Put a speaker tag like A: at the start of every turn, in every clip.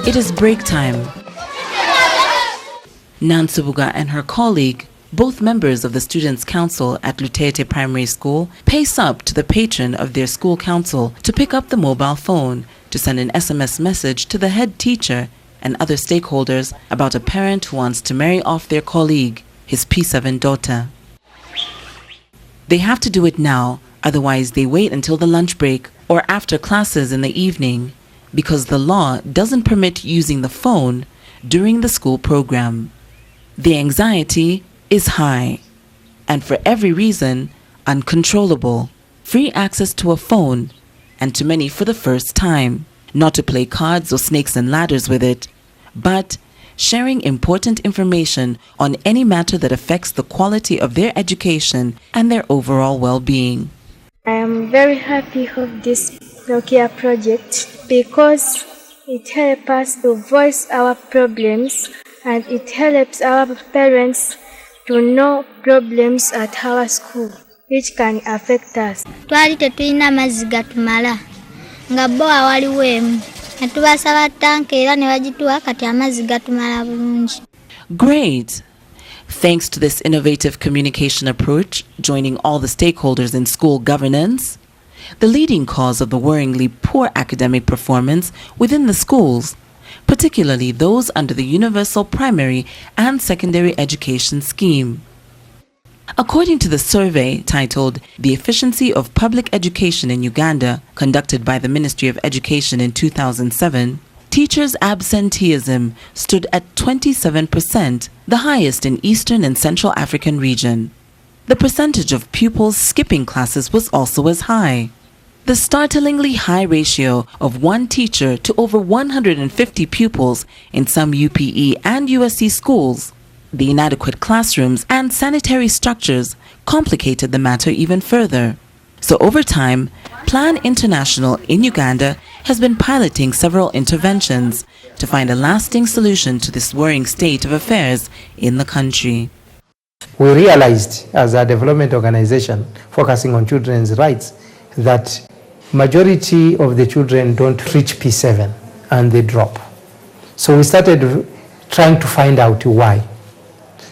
A: It is break time. Nansubuga and her colleague, both members of the Students' Council at Lutete Primary School, pace up to the patron of their school council to pick up the mobile phone to send an SMS message to the head teacher and other stakeholders about a parent who wants to marry off their colleague, his P7 daughter. They have to do it now, otherwise they wait until the lunch break or after classes in the evening, because the law doesn't permit using the phone during the school program. The anxiety is high, and for every reason, uncontrollable. Free access to a phone, and to many for the first time. Not to play cards or snakes and ladders with it, but sharing important information on any matter that affects the quality of their education and their overall well-being.
B: I am very happy of this Nokia project because it helps us to voice our problems and it helps our parents to know problems at our school which can affect us.
C: Twali tetulina amazzi gatumala nga bo awaliwo emu ne tubasaba tanka era ne bagituwa kati amazzi gatumala bulungi.
A: Great! Thanks to this innovative communication approach, joining all the stakeholders in school governance, the leading cause of the worryingly poor academic performance within the schools, particularly those under the Universal Primary and Secondary Education Scheme. According to the survey titled The Efficiency of Public Education in Uganda, conducted by the Ministry of Education in 2007, teachers' absenteeism stood at 27%, the highest in Eastern and Central African region. The percentage of pupils skipping classes was also as high. The startlingly high ratio of one teacher to over 150 pupils in some UPE and USC schools, the inadequate classrooms and sanitary structures complicated the matter even further. So over time, Plan International in Uganda has been piloting several interventions to find a lasting solution to this worrying state of affairs in the country.
D: We realized as a development organization focusing on children's rights that majority of the children don't reach P7 and they drop. So we started trying to find out why.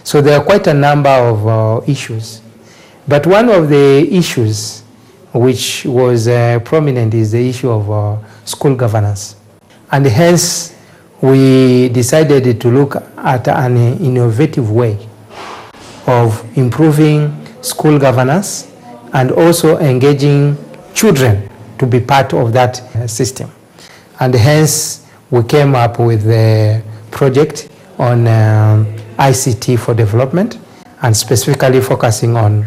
D: So there are quite a number of issues. But one of the issues which was prominent is the issue of school governance. And hence we decided to look at an innovative way of improving school governance and also engaging children to be part of that system. And hence we came up with a project on ICT4 development and specifically focusing on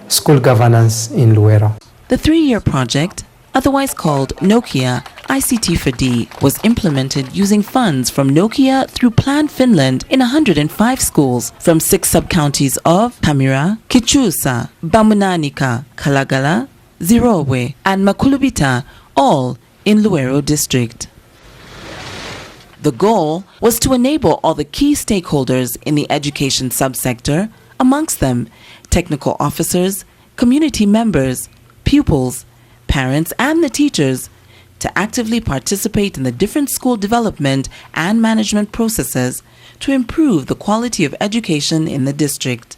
D: school governance in Luero.
A: The 3-year project, otherwise called Nokia ICT4D, was implemented using funds from Nokia through Plan Finland in 105 schools from 6 sub-counties of Kamira, Kichusa, Bamunanika, Kalagala, Zirowe, and Makulubita, all in Luero district. The goal was to enable all the key stakeholders in the education subsector, amongst them technical officers, community members, pupils, parents, and the teachers, to actively participate in the different school development and management processes to improve the quality of education in the district.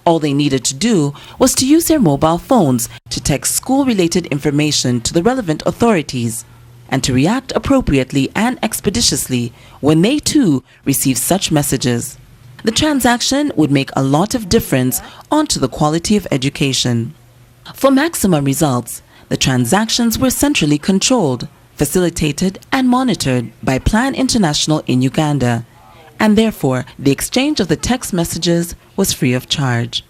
A: All they needed to do was to use their mobile phones to text school-related information to the relevant authorities and to react appropriately and expeditiously when they too receive such messages. The transaction would make a lot of difference onto the quality of education. For maximum results, the transactions were centrally controlled, facilitated and monitored by Plan International in Uganda, and therefore the exchange of the text messages was free of charge.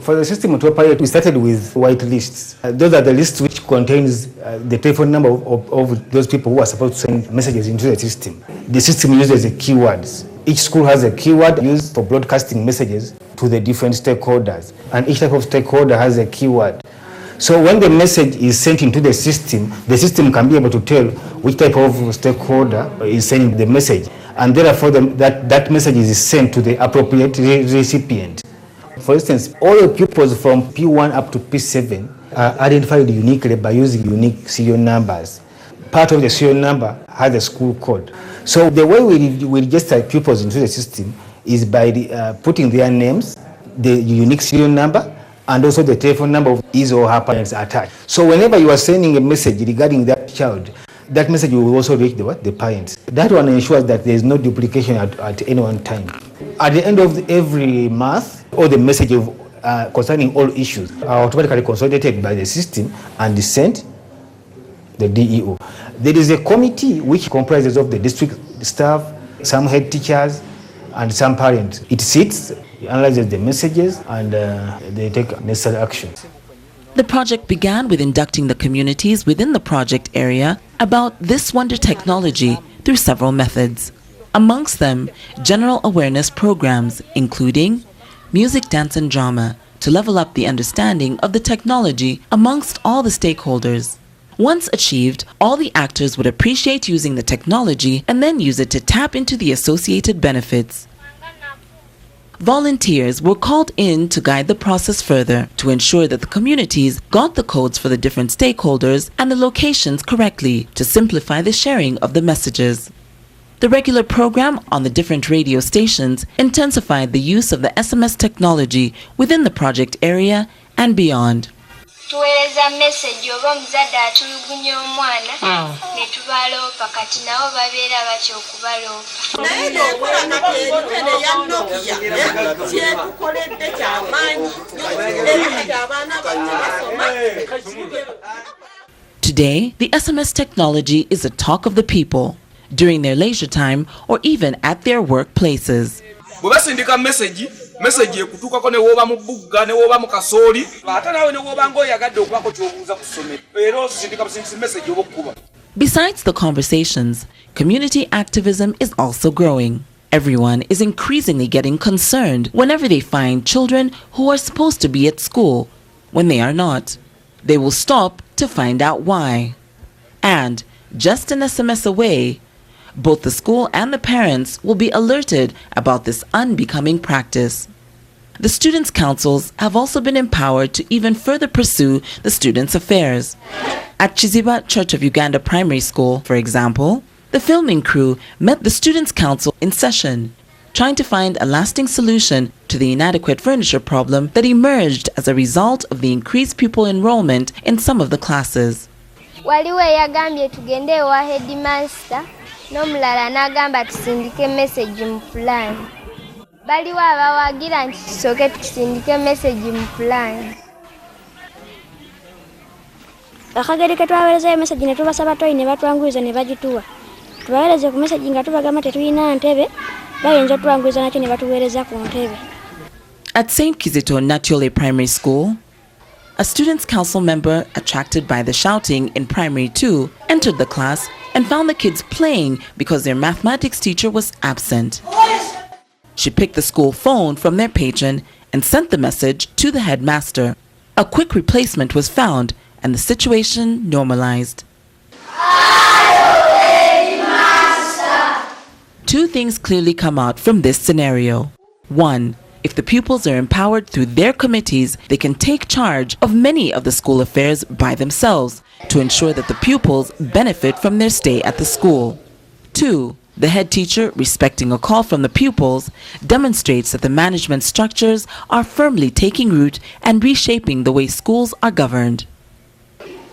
E: For the system to operate, we started with white lists. Those are the lists which contains the telephone number of those people who are supposed to send messages into the system. The system uses the keywords. Each school has a keyword used for broadcasting messages to the different stakeholders, and each type of stakeholder has a keyword. So when the message is sent into the system can be able to tell which type of stakeholder is sending the message, and therefore that message is sent to the appropriate recipient. For instance, all the pupils from P1 up to P7 are identified uniquely by using unique serial numbers. Part of the serial number has a school code. So the way we register pupils into the system is by putting their names, the unique serial number, and also the telephone number of his or her parents attached. So whenever you are sending a message regarding that child, that message will also reach the parents. That one ensures that there is no duplication at any one time. At the end of every month, all the messages concerning all issues are automatically consolidated by the system and sent the DEO. There is a committee which comprises of the district staff, some head teachers, and some parents. It sits, analyzes the messages, and they take necessary action.
A: The project began with inducting the communities within the project area about this wonder technology through several methods. Amongst them, general awareness programs, including music, dance, and drama, to level up the understanding of the technology amongst all the stakeholders. Once achieved, all the actors would appreciate using the technology and then use it to tap into the associated benefits. Volunteers were called in to guide the process further to ensure that the communities got the codes for the different stakeholders and the locations correctly to simplify the sharing of the messages. The regular program on the different radio stations intensified the use of the SMS technology within the project area and beyond.
B: Tuweleza message oba omuzadde atulugunya omwana ne tubaloopa kati nabo babeera batya okubaloopa. Naye n'okola n'eby'enene ya Nokia kyetukoledde ky'amaanyi era kati abaana bajja basoma.
A: Today, the SMS technology is a talk of the people during their leisure time or even at their workplaces.
F: Bwebasindika message ekutuukako ne wooba mu bugga ne wooba mu kasooli ate naawe ne wooba ng'oyagadde okubako ky'obuuza ku ssomero era osindika busindikisi message oba okkuba.
A: Besides the conversations, community activism is also growing. Everyone is increasingly getting concerned whenever they find children who are supposed to be at school when they are not. They will stop to find out why. And just an SMS away, both the school and the parents will be alerted about this unbecoming practice. The students' councils have also been empowered to even further pursue the students' affairs. At Chiziba Church of Uganda Primary School, for example, the filming crew met the students' council in session, trying to find a lasting solution to the inadequate furniture problem that emerged as a result of the increased pupil enrollment in some of the classes.
B: Waliwo eyagambye tugende ewa headmaster n'omulala n'agamba tusindike message mu plan. Baliwo abawagira nti tusooke tusindike message mu plan.
G: Akagere ke twaweereza message ne tubasaba toyi ne batwanguliza ne bagituwa. Tubaweereze ku message nga tubagamba tetulina ntebe bayinza otwanguliza nakyo ne batuweereza ku ntebe.
A: At St. Kizito Natyole Primary School, a students' council member attracted by the shouting in Primary 2 entered the class and found the kids playing because their mathematics teacher was absent. She picked the school phone from their patron and sent the message to the headmaster. A quick replacement was found and the situation normalized. Two things clearly come out from this scenario. One, if the pupils are empowered through their committees, they can take charge of many of the school affairs by themselves to ensure that the pupils benefit from their stay at the school. Two, the head teacher, respecting a call from the pupils, demonstrates that the management structures are firmly taking root and reshaping the way schools are governed.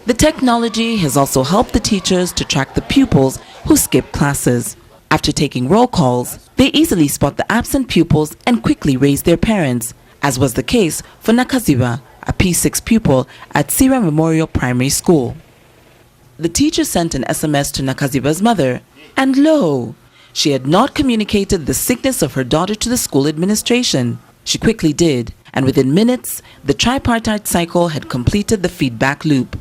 A: The technology has also helped the teachers to track the pupils who skip classes. After taking roll calls, they easily spot the absent pupils and quickly raise their parents, as was the case for Nakaziba, a P6 pupil at Sira Memorial Primary School. The teacher sent an SMS to Nakaziba's mother, and lo, she had not communicated the sickness of her daughter to the school administration. She quickly did, and within minutes, the tripartite cycle had completed the feedback loop.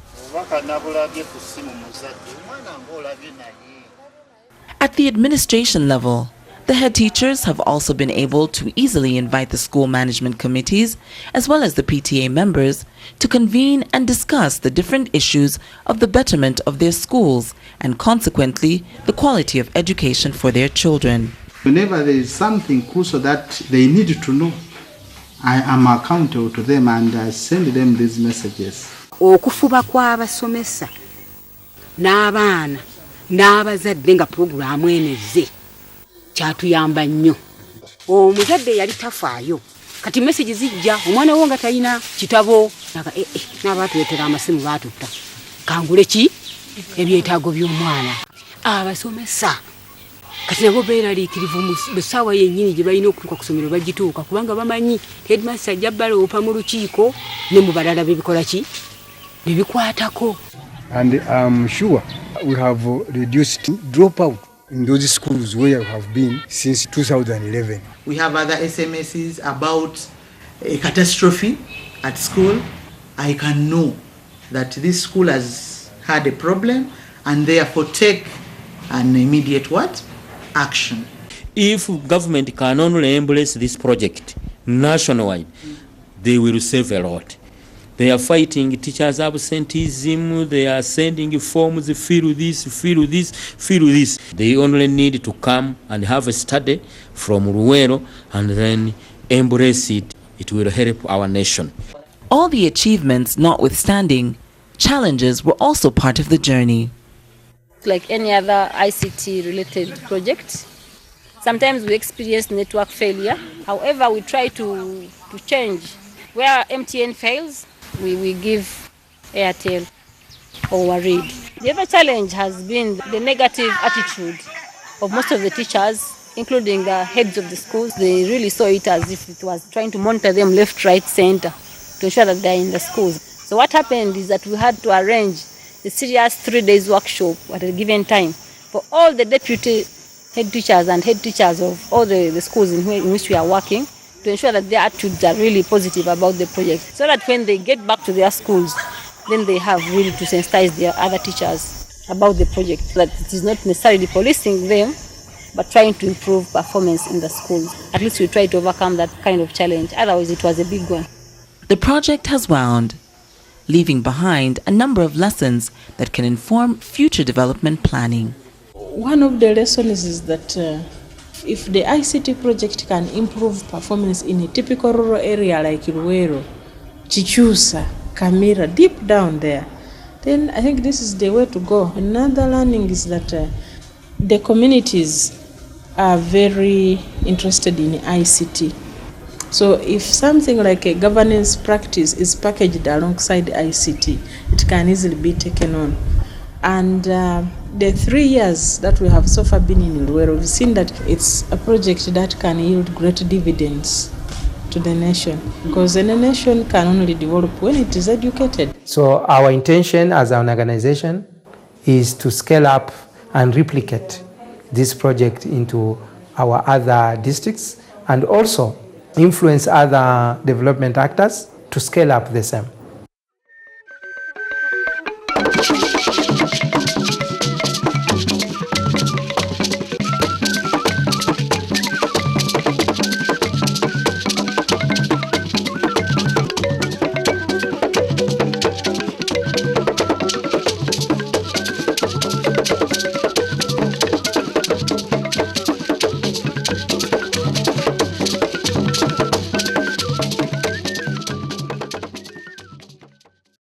A: At the administration level, The head teachers have also been able to easily invite the school management committees, as well as the PTA members, to convene and discuss the different issues of the betterment of their schools and consequently the quality of education for their children.
H: Whenever there is something crucial that they need to know, I am accountable to them and I send them these messages.
I: Okufuba kw'abasomesa n'abaana n'abazadde nga pulogulaamu eneze kyatuyamba nnyo. Omuzadde yali tafaayo kati message zijja omwana wo nga talina kitabo n'abaatuleetera amasimu baatutta kangule ki ebyetaago by'omwana. Abasomesa kati nabo beeraliikirivu mu ssaawa yennyini gye balina okutuuka ku ssomero bagituuka kubanga bamanyi headmaster ajja baloopa mu lukiiko ne mu balala bebikola ki bebikwatako.
J: And I'm sure we have reduced dropout in those schools where we have been since 2011.
K: We have other SMSs about a catastrophe at school. I can know that this school has had a problem and therefore take an immediate action.
L: If government can only embrace this project nationwide, they will save a lot. They are fighting teachers' absenteeism, they are sending forms, fill this. They only need to come and have a study from Luwero and then embrace it. It will help our nation.
A: All the achievements notwithstanding, challenges were also part of the journey.
M: Like any other ICT-related project, sometimes we experience network failure. However, we try to change. Where MTN fails, we give Airtel or Read. The other challenge has been the negative attitude of most of the teachers, including the heads of the schools. They really saw it as if it was trying to monitor them left, right, center to ensure that they're in the schools. So what happened is that we had to arrange a serious 3 days workshop at a given time for all the deputy head teachers and head teachers of all the schools in which we are working, to ensure that their attitudes are really positive about the project, so that when they get back to their schools, then they have really to sensitize their other teachers about the project, that it is not necessarily policing them, but trying to improve performance in the schools. At least we try to overcome that kind of challenge, otherwise it was a big one.
A: The project has wound, leaving behind a number of lessons that can inform future development planning.
N: One of the lessons is that if the ICT project can improve performance in a typical rural area like Luwero, Chichusa, Kamira, deep down there, then I think this is the way to go. Another learning is that the communities are very interested in ICT. So if something like a governance practice is packaged alongside ICT, it can easily be taken on. And the 3 years that we have so far been in Luwero, we've seen that it's a project that can yield great dividends to the nation, because a nation can only develop when it is educated.
D: So our intention as an organization is to scale up and replicate this project into our other districts and also influence other development actors to scale up the same.